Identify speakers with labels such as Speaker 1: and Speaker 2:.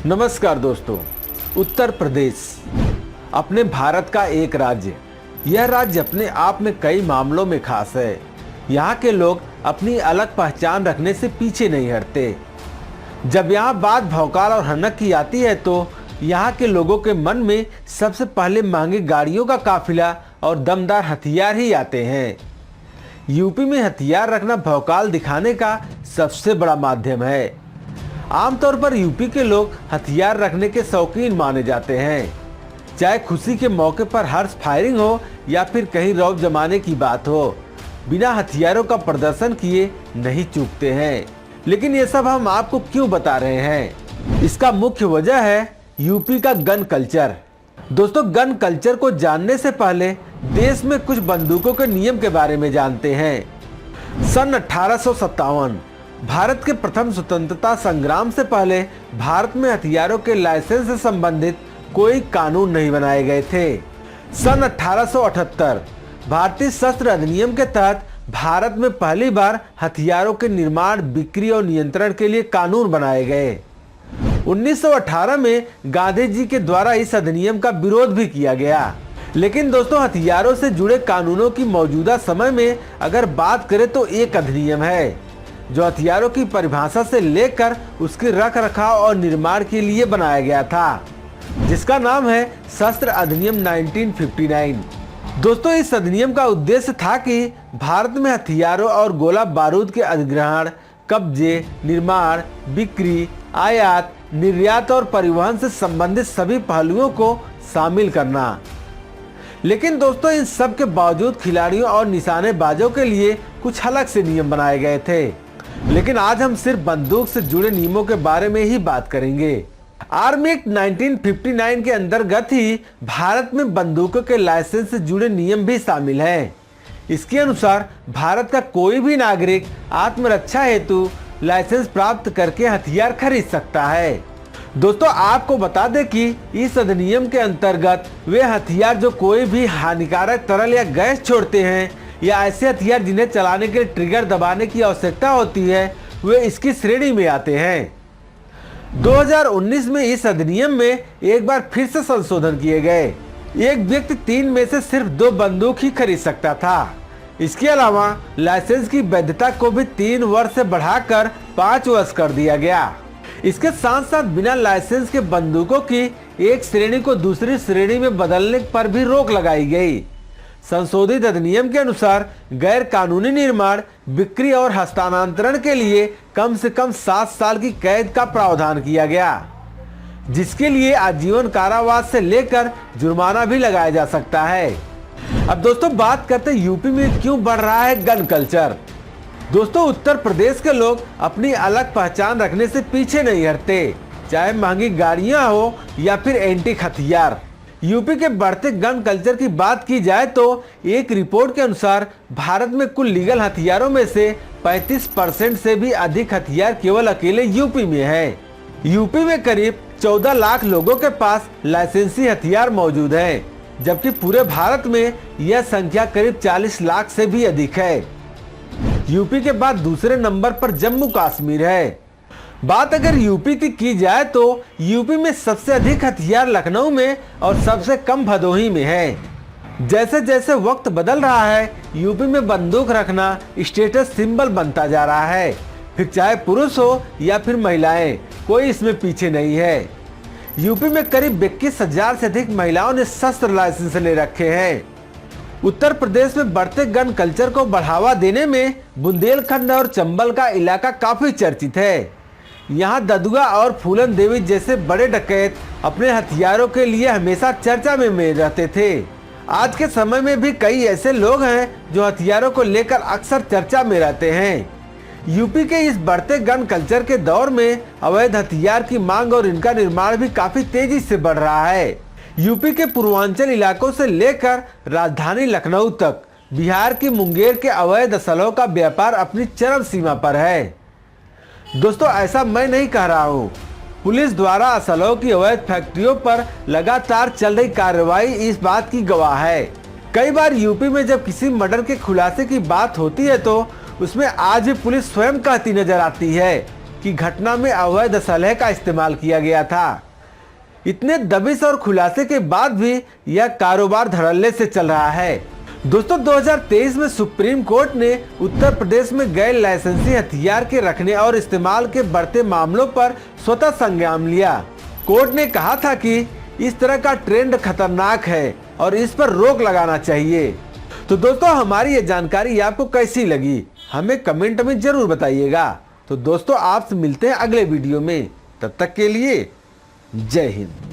Speaker 1: नमस्कार दोस्तों। उत्तर प्रदेश अपने भारत का एक राज्य। यह राज्य अपने आप में कई मामलों में खास है। यहाँ के लोग अपनी अलग पहचान रखने से पीछे नहीं हटते। जब यहाँ बात भौकाल और हनक की आती है तो यहाँ के लोगों के मन में सबसे पहले महंगी गाड़ियों का काफिला और दमदार हथियार ही आते हैं। यूपी में हथियार रखना भौकाल दिखाने का सबसे बड़ा माध्यम है। आमतौर पर यूपी के लोग हथियार रखने के शौकीन माने जाते हैं। चाहे खुशी के मौके पर हर्ष फायरिंग हो या फिर कहीं रौब जमाने की बात हो, बिना हथियारों का प्रदर्शन किए नहीं चूकते हैं। लेकिन ये सब हम आपको क्यों बता रहे हैं? इसका मुख्य वजह है यूपी का गन कल्चर। दोस्तों, गन कल्चर को जानने से पहले देश में कुछ बंदूकों के नियम के बारे में जानते हैं। सन 1857 भारत के प्रथम स्वतंत्रता संग्राम से पहले भारत में हथियारों के लाइसेंस से संबंधित कोई कानून नहीं बनाए गए थे। सन 1878 भारतीय शस्त्र अधिनियम के तहत भारत में पहली बार हथियारों के निर्माण, बिक्री और नियंत्रण के लिए कानून बनाए गए। 1918 में गांधी जी के द्वारा इस अधिनियम का विरोध भी किया गया। लेकिन दोस्तों, हथियारों से जुड़े कानूनों की मौजूदा समय में अगर बात करें तो एक अधिनियम है जो हथियारों की परिभाषा से लेकर उसके रख रखाव और निर्माण के लिए बनाया गया था, जिसका नाम है शस्त्र अधिनियम 1959। दोस्तों, इस अधिनियम का उद्देश्य था कि भारत में हथियारों और गोला बारूद के अधिग्रहण, कब्जे, निर्माण, बिक्री, आयात, निर्यात और परिवहन से संबंधित सभी पहलुओं को शामिल करना। लेकिन दोस्तों, इन सब के बावजूद खिलाड़ियों और निशानेबाजों के लिए कुछ अलग से नियम बनाए गए थे। लेकिन आज हम सिर्फ बंदूक से जुड़े नियमों के बारे में ही बात करेंगे। आर्मी एक्ट 1959 के अंतर्गत ही भारत में बंदूकों के लाइसेंस से जुड़े नियम भी शामिल हैं। इसके अनुसार भारत का कोई भी नागरिक आत्मरक्षा हेतु लाइसेंस प्राप्त करके हथियार खरीद सकता है। दोस्तों, आपको बता दें कि इस अधिनियम के अंतर्गत वे हथियार जो कोई भी हानिकारक तरल या गैस छोड़ते हैं या ऐसे हथियार जिन्हें चलाने के लिए ट्रिगर दबाने की आवश्यकता होती है, वे इसकी श्रेणी में आते हैं। 2019 में इस अधिनियम में एक बार फिर से संशोधन किए गए। एक व्यक्ति 3 में से सिर्फ 2 बंदूक ही खरीद सकता था। इसके अलावा लाइसेंस की वैधता को भी 3 वर्ष से बढ़ाकर 5 वर्ष कर दिया गया। इसके साथ साथ बिना लाइसेंस के बंदूकों की एक श्रेणी को दूसरी श्रेणी में बदलने पर भी रोक लगाई गई। संशोधित अधिनियम के अनुसार गैर कानूनी निर्माण, बिक्री और हस्तांतरण के लिए कम से कम 7 साल की कैद का प्रावधान किया गया, जिसके लिए आजीवन कारावास से लेकर जुर्माना भी लगाया जा सकता है। अब दोस्तों, बात करते हैं यूपी में क्यों बढ़ रहा है गन कल्चर। दोस्तों, उत्तर प्रदेश के लोग अपनी अलग पहचान रखने से पीछे नहीं हटते, चाहे महंगी गाड़ियां हो या फिर एंटीक हथियार। यूपी के बढ़ते गन कल्चर की बात की जाए तो एक रिपोर्ट के अनुसार भारत में कुल लीगल हथियारों में से 35% से भी अधिक हथियार केवल अकेले यूपी में है। यूपी में करीब 14 लाख लोगों के पास लाइसेंसी हथियार मौजूद है, जबकि पूरे भारत में यह संख्या करीब 40 लाख से भी अधिक है। यूपी के बाद दूसरे नंबर पर जम्मू कश्मीर है। बात अगर यूपी की जाए तो यूपी में सबसे अधिक हथियार लखनऊ में और सबसे कम भदोही में है। जैसे जैसे वक्त बदल रहा है, यूपी में बंदूक रखना स्टेटस सिंबल बनता जा रहा है। फिर चाहे पुरुष हो या फिर महिलाएं, कोई इसमें पीछे नहीं है। यूपी में करीब 21,000 से अधिक महिलाओं ने शस्त्र लाइसेंस ले रखे हैं। उत्तर प्रदेश में बढ़ते गन कल्चर को बढ़ावा देने में बुंदेलखंड और चंबल का इलाका काफी चर्चित है। यहाँ ददुआ और फूलन देवी जैसे बड़े डकैत अपने हथियारों के लिए हमेशा चर्चा में रहते थे। आज के समय में भी कई ऐसे लोग हैं जो हथियारों को लेकर अक्सर चर्चा में रहते हैं। यूपी के इस बढ़ते गन कल्चर के दौर में अवैध हथियार की मांग और इनका निर्माण भी काफी तेजी से बढ़ रहा है। यूपी के पूर्वांचल इलाकों से लेकर राजधानी लखनऊ तक बिहार की मुंगेर के अवैध असलहों का व्यापार अपनी चरम सीमा पर है। दोस्तों, ऐसा मैं नहीं कह रहा हूँ। पुलिस द्वारा असलहों की अवैध फैक्ट्रियों पर लगातार चल रही कार्रवाई इस बात की गवाह है। कई बार यूपी में जब किसी मर्डर के खुलासे की बात होती है तो उसमें आज भी पुलिस स्वयं कहती नजर आती है कि घटना में अवैध असलहे का इस्तेमाल किया गया था। इतने दबिश और खुलासे के बाद भी यह कारोबार धड़ल्ले से चल रहा है। दोस्तों 2023 में सुप्रीम कोर्ट ने उत्तर प्रदेश में गैर लाइसेंसी हथियार के रखने और इस्तेमाल के बढ़ते मामलों पर स्वतः संज्ञान लिया। कोर्ट ने कहा था कि इस तरह का ट्रेंड खतरनाक है और इस पर रोक लगाना चाहिए। तो दोस्तों हमारी ये जानकारी आपको कैसी लगी हमें कमेंट में जरूर बताइएगा। तो दोस्तों आपसे मिलते हैं अगले वीडियो में, तब तक के लिए जय हिंद।